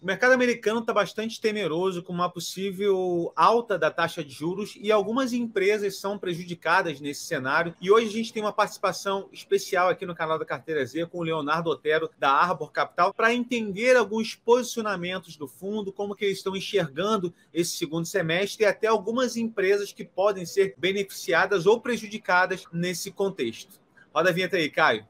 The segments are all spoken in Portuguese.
O mercado americano está bastante temeroso com uma possível alta da taxa de juros e algumas empresas são prejudicadas nesse cenário. E hoje a gente tem uma participação especial aqui no canal da Carteira Z com o Leonardo Otero, da Arbor Capital, para entender alguns posicionamentos do fundo, como que eles estão enxergando esse segundo semestre e até algumas empresas que podem ser beneficiadas ou prejudicadas nesse contexto. Roda a vinheta aí, Caio.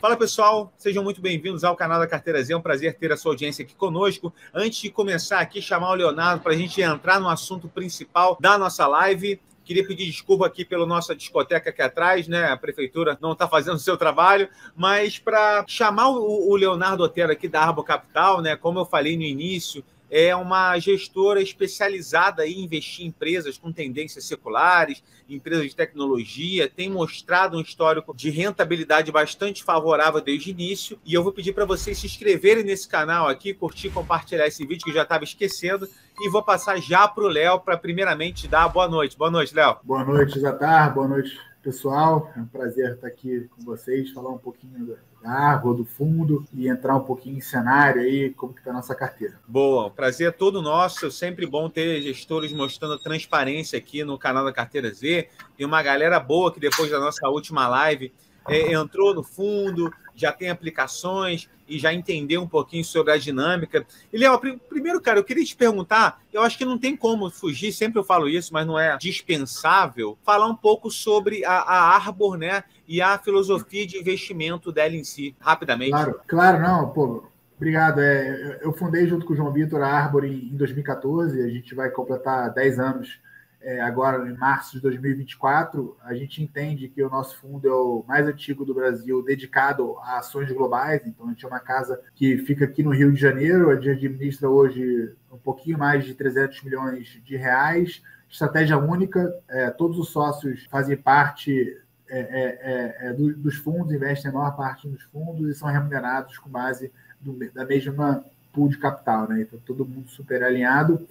Fala pessoal, sejam muito bem-vindos ao canal da Carteira Z, é um prazer ter a sua audiência aqui conosco. Antes de começar aqui, chamar o Leonardo para a gente entrar no assunto principal da nossa live. Queria pedir desculpa aqui pela nossa discoteca aqui atrás, né? A prefeitura não está fazendo o seu trabalho, mas para chamar o Leonardo Otero aqui da Arbor Capital, né? Como eu falei no início, é uma gestora especializada em investir em empresas com tendências seculares, empresas de tecnologia, tem mostrado um histórico de rentabilidade bastante favorável desde o início. E eu vou pedir para vocês se inscreverem nesse canal aqui, curtir, compartilhar esse vídeo que eu já estava esquecendo. E vou passar já para o Léo para primeiramente dar boa noite. Boa noite, Léo. Boa noite, Zatar. Boa noite, pessoal. É um prazer estar aqui com vocês, falar um pouquinho da Arbor, do fundo e entrar um pouquinho em cenário aí, como que está a nossa carteira. Boa, o prazer é todo nosso. É sempre bom ter gestores mostrando transparência aqui no canal da Carteira Z. Tem uma galera boa que depois da nossa última live entrou no fundo, já tem aplicações e já entendeu um pouquinho sobre a dinâmica. E, Léo, primeiro, cara, eu queria te perguntar, eu acho que não tem como fugir, sempre eu falo isso, mas não é dispensável, falar um pouco sobre a Arbor, né, e a filosofia de investimento dela em si, rapidamente. Claro, não, pô, obrigado. Eu fundei junto com o João Vitor a Arbor em 2014, a gente vai completar 10 anos agora em março de 2024. A gente entende que o nosso fundo é o mais antigo do Brasil dedicado a ações globais, então a gente é uma casa que fica aqui no Rio de Janeiro, a gente administra hoje um pouquinho mais de 300 milhões de reais, estratégia única, todos os sócios fazem parte dos fundos, investem a maior parte nos fundos e são remunerados com base da mesma pool de capital, né? Então todo mundo super alinhado.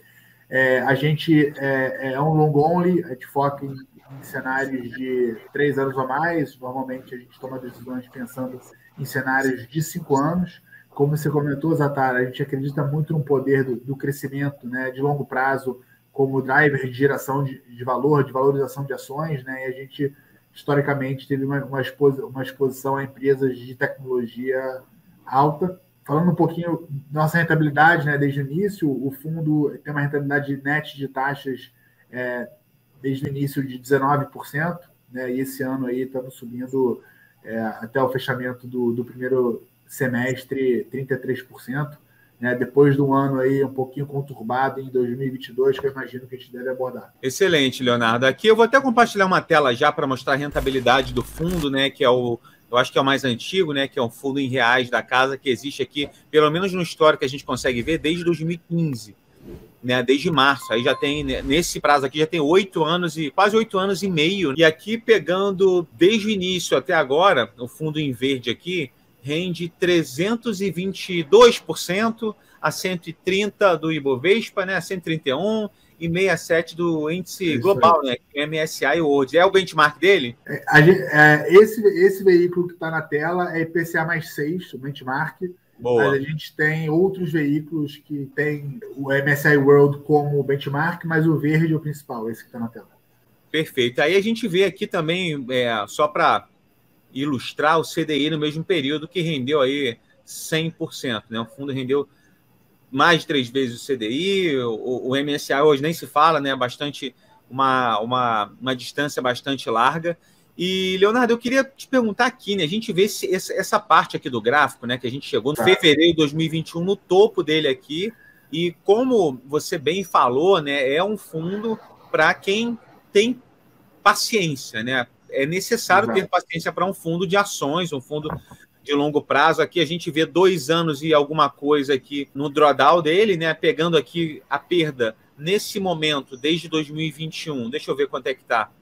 A gente é um long only, a gente foca em cenários de 3 anos ou mais. Normalmente a gente toma decisões pensando em cenários de 5 anos. Como você comentou, Zatar, a gente acredita muito no poder do crescimento, né, de longo prazo como driver de geração de valor, de valorização de ações, né? E a gente, historicamente, teve uma exposição a empresas de tecnologia alta. Falando um pouquinho da nossa rentabilidade, né, desde o início, o fundo tem uma rentabilidade net de taxas desde o início de 19%, né, e esse ano aí estamos subindo até o fechamento do primeiro semestre 33%, né, depois de um ano aí um pouquinho conturbado em 2022, que eu imagino que a gente deve abordar. Excelente, Leonardo. Aqui eu vou até compartilhar uma tela já para mostrar a rentabilidade do fundo, né, que é eu acho que é o mais antigo, né, que é um fundo em reais da casa, que existe aqui, pelo menos no histórico que a gente consegue ver, desde 2015, né, desde março. Aí já tem, nesse prazo aqui, já tem 8 anos e quase 8 anos e meio. E aqui, pegando desde o início até agora, o fundo em verde aqui rende 322% a 130 do Ibovespa, né, a 131 e 67 do índice global, né, MSCI World. É o benchmark dele? Esse veículo que está na tela é IPCA mais 6, o benchmark. Boa. Mas a gente tem outros veículos que tem o MSCI World como benchmark, mas o verde é o principal, esse que está na tela. Perfeito. Aí a gente vê aqui também, só para ilustrar, o CDI no mesmo período, que rendeu aí 100%, né? O fundo rendeu mais de 3 vezes o CDI, o MSCI hoje nem se fala, né? Bastante, uma distância bastante larga. E, Leonardo, eu queria te perguntar aqui, né? A gente vê essa parte aqui do gráfico, né? Que a gente chegou no fevereiro de 2021, no topo dele aqui. E como você bem falou, né? É um fundo para quem tem paciência, né? É necessário ter paciência para um fundo de ações, um fundo de longo prazo. Aqui a gente vê 2 anos e alguma coisa aqui no drawdown dele, né? Pegando aqui a perda nesse momento, desde 2021. Deixa eu ver quanto é que está.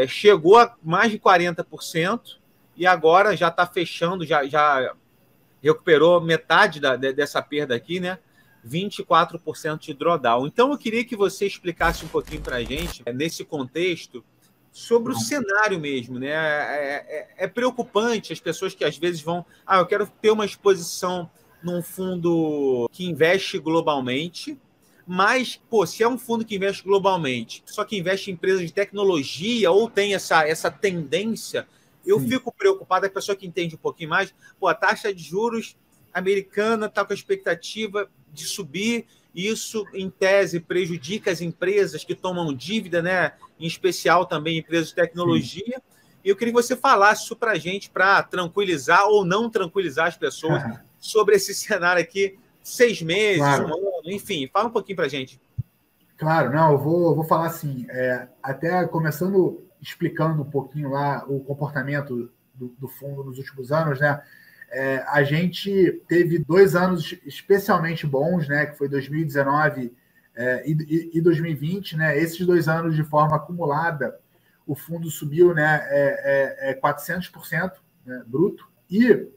Chegou a mais de 40% e agora já está fechando, já recuperou metade dessa perda aqui, né? 24% de drawdown. Então, eu queria que você explicasse um pouquinho para a gente, nesse contexto, sobre o cenário mesmo, né? É preocupante as pessoas que às vezes vão... eu quero ter uma exposição num fundo que investe globalmente, mas, se é um fundo que investe globalmente, só que investe em empresas de tecnologia ou tem essa tendência, eu fico preocupado, a pessoa que entende um pouquinho mais, a taxa de juros americana está com a expectativa de subir, isso, em tese, prejudica as empresas que tomam dívida, né? Em especial também empresas de tecnologia. E eu queria que você falasse isso para a gente, para tranquilizar ou não tranquilizar as pessoas sobre esse cenário aqui, 6 meses, um ano, enfim, fala um pouquinho para a gente. Claro, não, eu vou falar assim, até começando explicando um pouquinho lá o comportamento do fundo nos últimos anos, né? A gente teve 2 anos especialmente bons, né? Que foi 2019 e 2020, né? Esses 2 anos de forma acumulada, o fundo subiu, né? 400%, né, bruto, e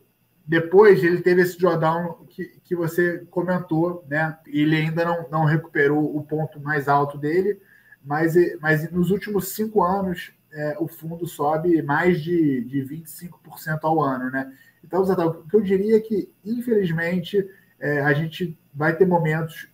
depois ele teve esse drawdown que você comentou, né? Ele ainda não recuperou o ponto mais alto dele, mas nos últimos 5 anos o fundo sobe mais de 25% ao ano, né? Então, Zé, o que eu diria é que, infelizmente, a gente vai ter momentos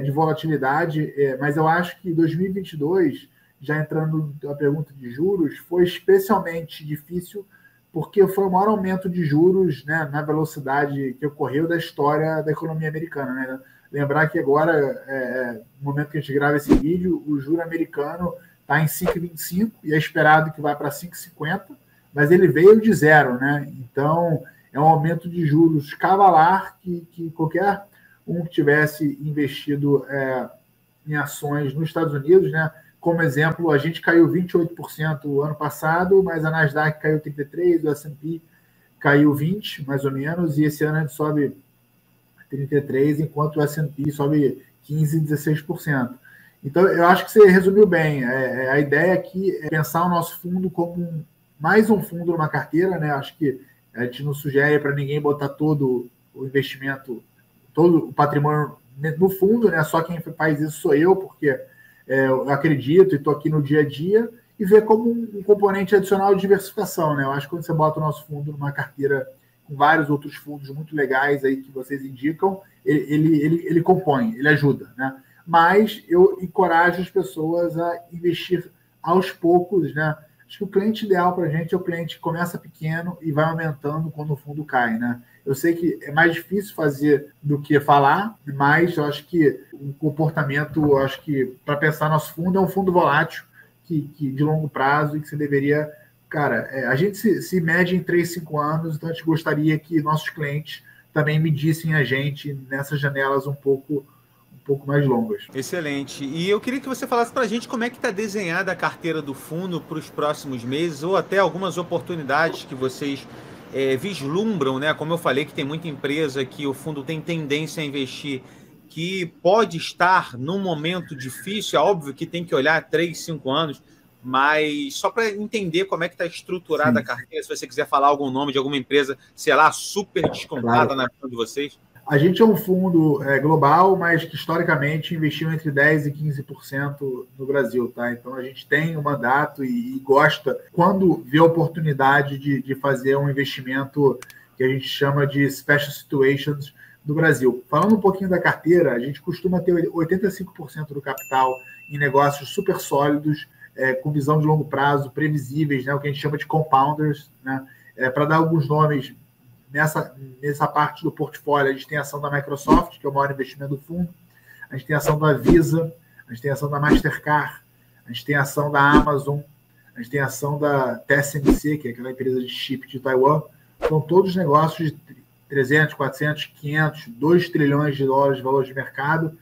de volatilidade, mas eu acho que 2022, já entrando na pergunta de juros, foi especialmente difícil porque foi o maior aumento de juros, né, na velocidade que ocorreu da história da economia americana, né? Lembrar que agora, no momento que a gente grava esse vídeo, o juro americano está em 5,25 e é esperado que vá para 5,50, mas ele veio de zero, né? Então, é um aumento de juros cavalar que qualquer um que tivesse investido em ações nos Estados Unidos, né? Como exemplo, a gente caiu 28% o ano passado, mas a Nasdaq caiu 33%, o S&P caiu 20%, mais ou menos, e esse ano a gente sobe 33%, enquanto o S&P sobe 15%, 16%. Então, eu acho que você resumiu bem. A ideia aqui é pensar o nosso fundo como mais um fundo numa carteira, né? Acho que a gente não sugere para ninguém botar todo o investimento, todo o patrimônio no fundo, né? Só quem faz isso sou eu, porque eu acredito e estou aqui no dia a dia, e ver como um componente adicional de diversificação, né? Eu acho que quando você bota o nosso fundo numa carteira com vários outros fundos muito legais aí que vocês indicam, ele compõe, ele ajuda, né? Mas eu encorajo as pessoas a investir aos poucos, né? Acho que o cliente ideal para a gente é o cliente que começa pequeno e vai aumentando quando o fundo cai, né? Eu sei que é mais difícil fazer do que falar, mas eu acho que o comportamento, eu acho que para pensar nosso fundo é um fundo volátil, que de longo prazo e que você deveria... Cara, a gente se mede em 3, 5 anos, então a gente gostaria que nossos clientes também medissem a gente nessas janelas um pouco mais longas. Excelente. E eu queria que você falasse para a gente como é que está desenhada a carteira do fundo para os próximos meses, ou até algumas oportunidades que vocês vislumbram, né? Como eu falei, que tem muita empresa que o fundo tem tendência a investir, que pode estar num momento difícil. É óbvio que tem que olhar 3, 5 anos, mas só para entender como é que está estruturada a carteira, se você quiser falar algum nome de alguma empresa, sei lá, super descontada na visão de vocês. A gente é um fundo global, mas que historicamente investiu entre 10% e 15% no Brasil, tá? Então a gente tem um mandato e gosta, quando vê a oportunidade de fazer um investimento que a gente chama de Special Situations do Brasil. Falando um pouquinho da carteira, a gente costuma ter 85% do capital em negócios super sólidos, com visão de longo prazo, previsíveis, né? O que a gente chama de compounders, né? Para dar alguns nomes, nessa parte do portfólio, a gente tem a ação da Microsoft, que é o maior investimento do fundo, a gente tem a ação da Visa, a gente tem a ação da Mastercard, a gente tem a ação da Amazon, a gente tem a ação da TSMC, que é aquela empresa de chip de Taiwan. São todos negócios de 300, 400, 500, 2 trilhões de dólares de valor de mercado.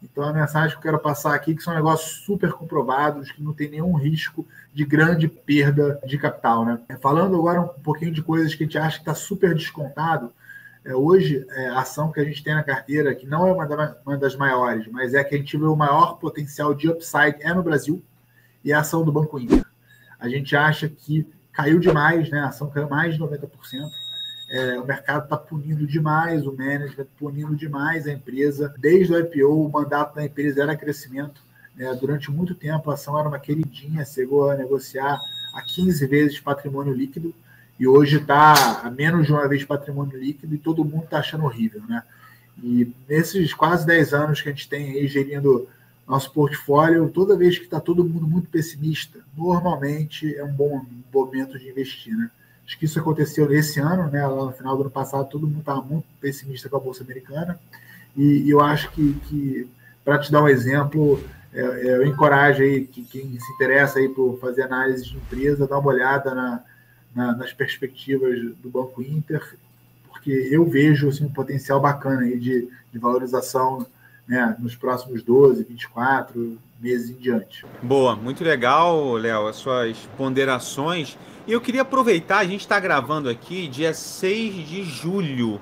Então, a mensagem que eu quero passar aqui é que são negócios super comprovados, que não tem nenhum risco de grande perda de capital, né? Falando agora um pouquinho de coisas que a gente acha que está super descontado, hoje, a ação que a gente tem na carteira, que não é uma das maiores, mas é que a gente vê o maior potencial de upside no Brasil, e é a ação do Banco Inter. A gente acha que caiu demais, né? A ação caiu mais de 90%. o mercado está punindo demais o management, punindo demais a empresa. Desde o IPO, o mandato da empresa era crescimento. Durante muito tempo, a ação era uma queridinha, chegou a negociar a 15 vezes patrimônio líquido, e hoje está a menos de uma vez patrimônio líquido, e todo mundo está achando horrível, né? E nesses quase 10 anos que a gente tem aí gerindo nosso portfólio, toda vez que está todo mundo muito pessimista, normalmente é um bom momento de investir, né? Acho que isso aconteceu esse ano, né? Lá no final do ano passado, todo mundo estava muito pessimista com a Bolsa Americana, e eu acho que para te dar um exemplo, eu encorajo aí que quem se interessa aí por fazer análise de empresa, dá uma olhada nas perspectivas do Banco Inter, porque eu vejo assim, um potencial bacana aí de valorização, né, nos próximos 12, 24 meses em diante. Boa, muito legal, Léo, as suas ponderações. E eu queria aproveitar, a gente está gravando aqui dia 6 de julho.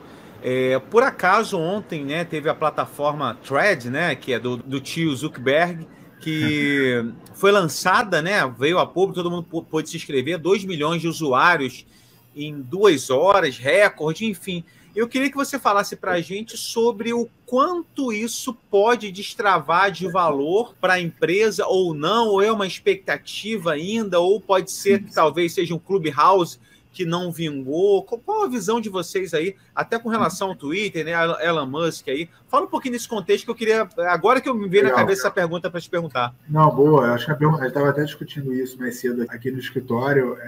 Por acaso, ontem, né, teve a plataforma Thread, né, que é do tio Zuckerberg, que foi lançada, né, veio a público, todo mundo pôde se inscrever, 2 milhões de usuários em 2 horas, recorde, enfim. Eu queria que você falasse para a gente sobre o quanto isso pode destravar de valor para a empresa ou não, ou é uma expectativa ainda, ou pode ser que talvez seja um Clubhouse que não vingou. Qual a visão de vocês aí, até com relação ao Twitter, né, Elon Musk aí? Fala um pouquinho nesse contexto que eu queria, agora que eu me veio na cabeça essa pergunta para te perguntar. Não, boa, eu acho que a gente estava até discutindo isso mais cedo aqui no escritório.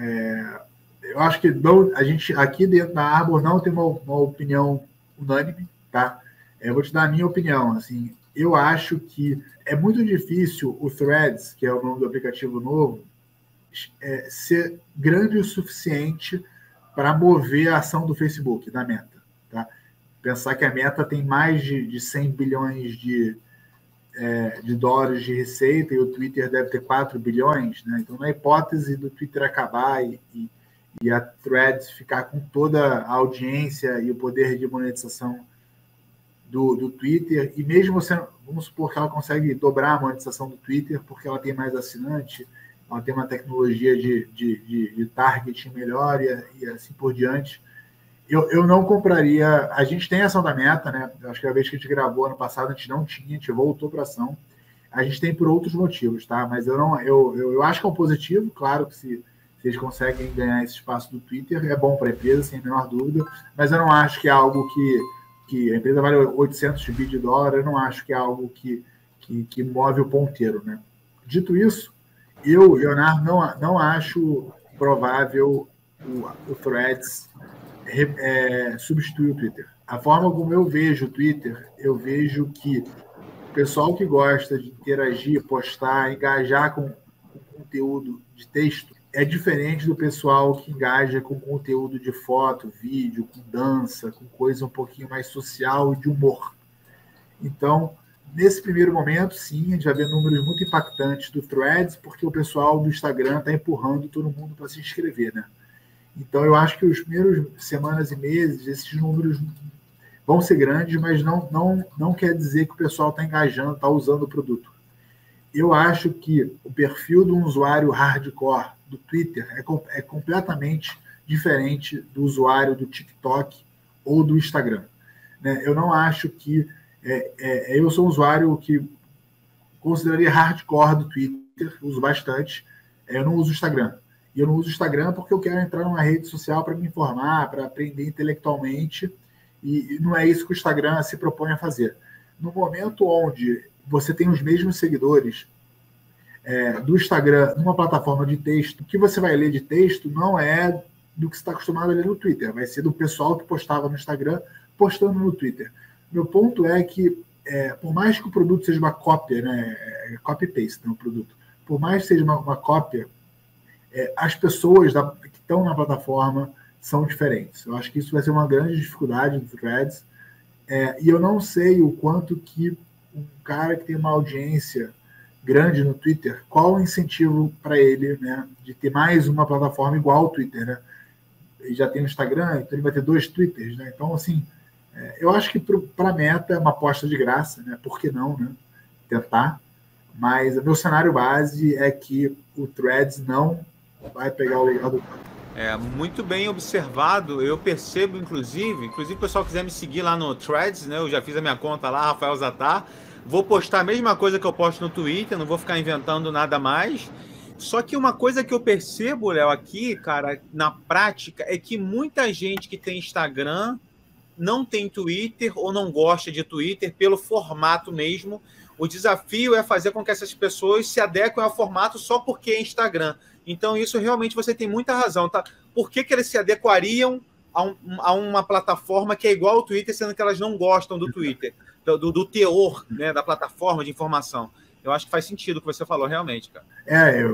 Eu acho que a gente aqui dentro da Arbor não tem uma opinião unânime, tá? Eu vou te dar a minha opinião. Assim, eu acho que é muito difícil o Threads, que é o nome do aplicativo novo, ser grande o suficiente para mover a ação do Facebook, da Meta. Tá? Pensar que a Meta tem mais de 100 bilhões de dólares de receita e o Twitter deve ter 4 bilhões. Né? Então, na hipótese do Twitter acabar e a Threads ficar com toda a audiência e o poder de monetização do Twitter, e mesmo você, vamos supor que ela consegue dobrar a monetização do Twitter porque ela tem mais assinante, ela tem uma tecnologia de targeting melhor e assim por diante, eu não compraria. A gente tem a ação da Meta, né? Acho que a vez que a gente gravou ano passado a gente não tinha, a gente voltou para a ação. A gente tem por outros motivos, tá? Mas eu acho que é um positivo, claro que se eles conseguem ganhar esse espaço do Twitter, é bom para a empresa, sem a menor dúvida, mas eu não acho que é algo que a empresa vale 800 bilhões de dólares, eu não acho que é algo que move o ponteiro, né? Dito isso, eu, Leonardo, não acho provável o Threads substituir o Twitter. A forma como eu vejo o Twitter, eu vejo que o pessoal que gosta de interagir, postar, engajar com conteúdo de texto, é diferente do pessoal que engaja com conteúdo de foto, vídeo, com dança, com coisa um pouquinho mais social e de humor. Então, nesse primeiro momento, sim, a gente vai ver números muito impactantes do Threads, porque o pessoal do Instagram está empurrando todo mundo para se inscrever, né? Então, eu acho que os primeiros semanas e meses, esses números vão ser grandes, mas não quer dizer que o pessoal está engajando, está usando o produto. Eu acho que o perfil do usuário hardcore do Twitter é completamente diferente do usuário do TikTok ou do Instagram. Né? Eu não acho que... eu sou um usuário que consideraria hardcore do Twitter, uso bastante. Eu não uso o Instagram. E eu não uso o Instagram porque eu quero entrar numa rede social para me informar, para aprender intelectualmente, e não é isso que o Instagram se propõe a fazer. No momento onde você tem os mesmos seguidores do Instagram numa plataforma de texto, o que você vai ler de texto não é do que você está acostumado a ler no Twitter, vai ser do pessoal que postava no Instagram postando no Twitter. Meu ponto é que, por mais que o produto seja uma cópia, né, copy-paste, né, o produto, por mais que seja uma cópia, as pessoas que estão na plataforma são diferentes. Eu acho que isso vai ser uma grande dificuldade do Threads, e eu não sei o quanto que um cara que tem uma audiência grande no Twitter, qual o incentivo para ele, né, de ter mais uma plataforma igual ao Twitter, né? Ele já tem o Instagram, então ele vai ter 2 Twitters, né? Então, assim, eu acho que para a Meta é uma aposta de graça, né? Por que não, né? Tentar. Mas o meu cenário base é que o Threads não vai pegar o lugar do... Muito bem observado. Eu percebo, inclusive, o pessoal quiser me seguir lá no Threads, né? Eu já fiz a minha conta lá, Rafael Zatar. Vou postar a mesma coisa que eu posto no Twitter, não vou ficar inventando nada mais. Só que uma coisa que eu percebo, Léo, aqui, cara, na prática, é que muita gente que tem Instagram não tem Twitter ou não gosta de Twitter pelo formato mesmo. O desafio é fazer com que essas pessoas se adequem ao formato só porque é Instagram. Então, isso realmente você tem muita razão, tá? Por que eles se adequariam a uma plataforma que é igual ao Twitter, sendo que elas não gostam do Twitter, do teor, né, da plataforma de informação? Eu acho que faz sentido o que você falou, realmente, cara.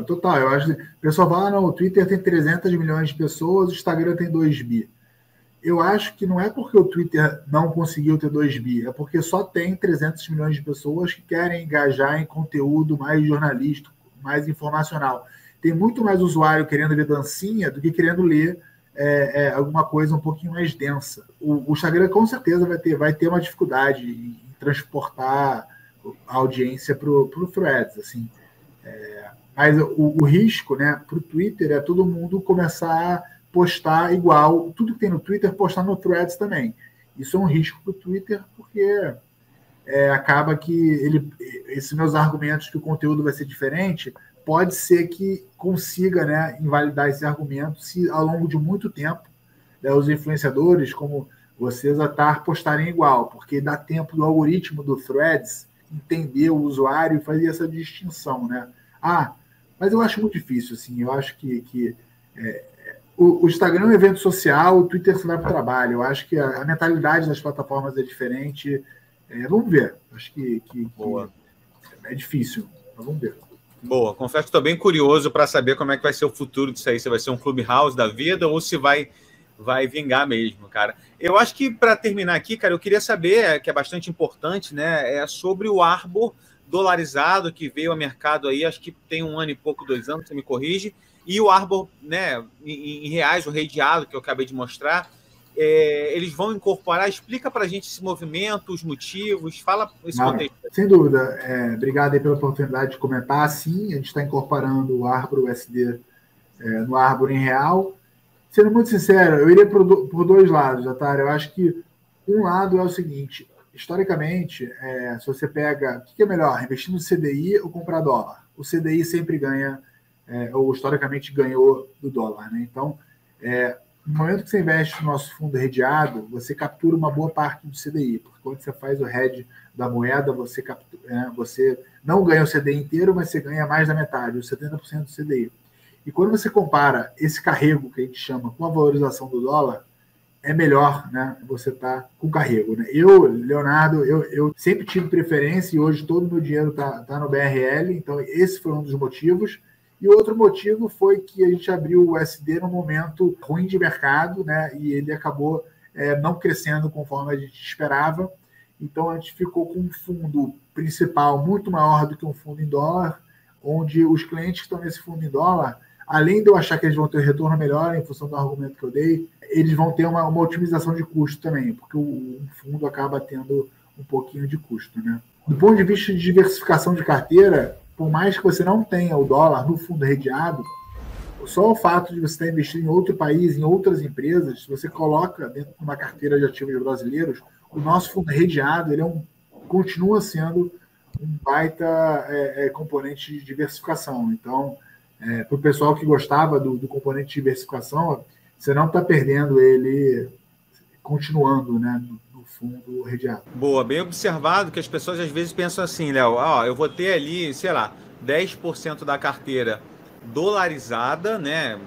Total. Eu acho que o pessoal fala, não, o Twitter tem 300 milhões de pessoas, o Instagram tem 2 bi. Eu acho que não é porque o Twitter não conseguiu ter 2 bi, é porque só tem 300 milhões de pessoas que querem engajar em conteúdo mais jornalístico, mais informacional. Tem muito mais usuário querendo ver dancinha do que querendo ler alguma coisa um pouquinho mais densa. O Instagram com certeza vai ter uma dificuldade em transportar a audiência para o Threads, assim. Mas o risco, né, para o Twitter é todo mundo começar a postar igual, tudo que tem no Twitter, postar no Threads também. Isso é um risco para o Twitter, porque acaba que esses meus argumentos que o conteúdo vai ser diferente, pode ser que consiga, né, invalidar esse argumento se ao longo de muito tempo, né, os influenciadores, como vocês, postarem igual, porque dá tempo do algoritmo do Threads entender o usuário e fazer essa distinção, né? Mas eu acho muito difícil, assim, eu acho que o Instagram é um evento social, o Twitter você vai para o trabalho. Eu acho que a mentalidade das plataformas é diferente. Vamos ver. Acho que é difícil, mas vamos ver. Boa. Confesso que estou bem curioso para saber como é que vai ser o futuro disso aí. Se vai ser um Clubhouse da vida ou se vai vingar mesmo, cara. Eu acho que, para terminar aqui, cara, eu queria saber, que é bastante importante, né, sobre o Arbor dolarizado que veio ao mercado aí, acho que tem 1 ano e pouco, 2 anos, você me corrige, e o Arbor, né, em reais, o redeado que eu acabei de mostrar, eles vão incorporar. Explica para a gente esse movimento, os motivos, fala esse contexto. Sem dúvida. Obrigado aí pela oportunidade de comentar. Sim, a gente está incorporando o Arbor USD no Arbor em real. Sendo muito sincero, eu iria por 2 lados, Otário. Eu acho que um lado é o seguinte, historicamente, se você pega, o que é melhor, investir no CDI ou comprar dólar? O CDI sempre ganha, ou historicamente ganhou do dólar, né? Então, no momento que você investe no nosso fundo redeado, você captura uma boa parte do CDI, porque quando você faz o hedge da moeda, você não ganha o CDI inteiro, mas você ganha mais da metade, os 70% do CDI. E quando você compara esse carrego, que a gente chama, com a valorização do dólar, é melhor, né, você tá com carrego, né? Leonardo, eu sempre tive preferência e hoje todo o meu dinheiro tá no BRL, então esse foi um dos motivos. E o outro motivo foi que a gente abriu o USD num momento ruim de mercado, né, e ele acabou não crescendo conforme a gente esperava. Então a gente ficou com um fundo principal muito maior do que um fundo em dólar, onde os clientes que estão nesse fundo em dólar, além de eu achar que eles vão ter um retorno melhor em função do argumento que eu dei, eles vão ter uma otimização de custo também, porque o fundo acaba tendo um pouquinho de custo, né? Do ponto de vista de diversificação de carteira, por mais que você não tenha o dólar no fundo redeado, só o fato de você estar investindo em outro país, em outras empresas, se você coloca dentro de uma carteira de ativos brasileiros, o nosso fundo redeado ele continua sendo um baita componente de diversificação. Então, para o pessoal que gostava do componente de diversificação, você não está perdendo ele continuando, né, no fundo redeado. Boa, bem observado, que as pessoas às vezes pensam assim, Léo, eu vou ter ali, sei lá, 10% da carteira dolarizada, né,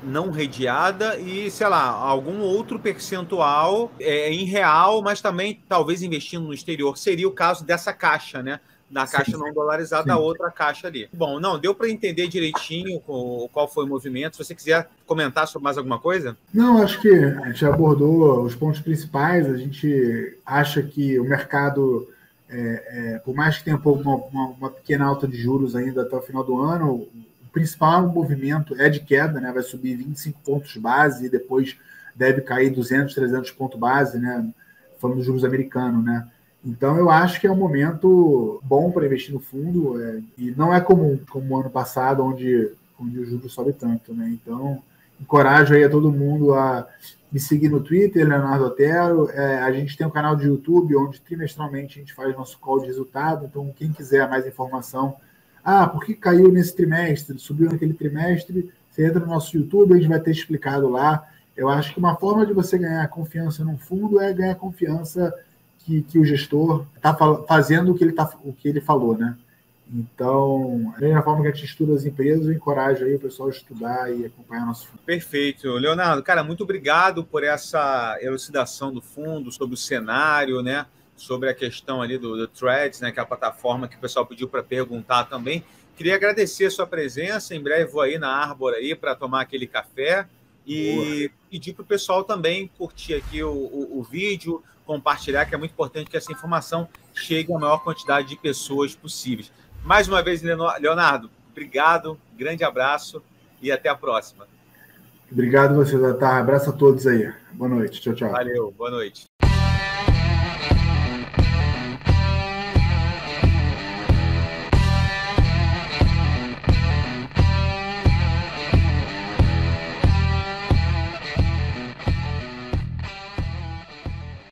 não redeada, e, sei lá, algum outro percentual em real, mas também talvez investindo no exterior. Seria o caso dessa caixa, né? Da caixa não dolarizada, da outra caixa ali. Bom, não, deu para entender direitinho qual foi o movimento. Se você quiser comentar sobre mais alguma coisa? Não, acho que a gente abordou os pontos principais. A gente acha que o mercado, por mais que tenha uma pequena alta de juros ainda até o final do ano, o principal movimento é de queda, né? Vai subir 25 pontos base e depois deve cair 200, 300 pontos base, né? Falando dos juros americanos, né? Então, eu acho que é um momento bom para investir no fundo, e não é comum, como o ano passado, onde o juros sobe tanto, né? Então, encorajo aí a todo mundo a me seguir no Twitter, Leonardo Otero. A gente tem um canal de YouTube onde trimestralmente a gente faz nosso call de resultado. Então, quem quiser mais informação, por que caiu nesse trimestre, subiu naquele trimestre, você entra no nosso YouTube, a gente vai ter explicado lá. Eu acho que uma forma de você ganhar confiança num fundo é ganhar confiança que o gestor está fazendo o que ele falou, né? Então, da mesma forma que a gente estuda as empresas, eu encorajo aí o pessoal a estudar e acompanhar nosso fundo. Perfeito. Leonardo, cara, muito obrigado por essa elucidação do fundo, sobre o cenário, né? Sobre a questão ali do Threads, né? Que é a plataforma que o pessoal pediu para perguntar também. Queria agradecer a sua presença. Em breve vou aí na Arbor aí para tomar aquele café e pedir para o pessoal também curtir aqui o vídeo, compartilhar, que é muito importante que essa informação chegue à maior quantidade de pessoas possíveis. Mais uma vez, Leonardo, obrigado, grande abraço e até a próxima. Obrigado a você, Zatar. Abraço a todos aí. Boa noite. Tchau, tchau. Valeu, boa noite.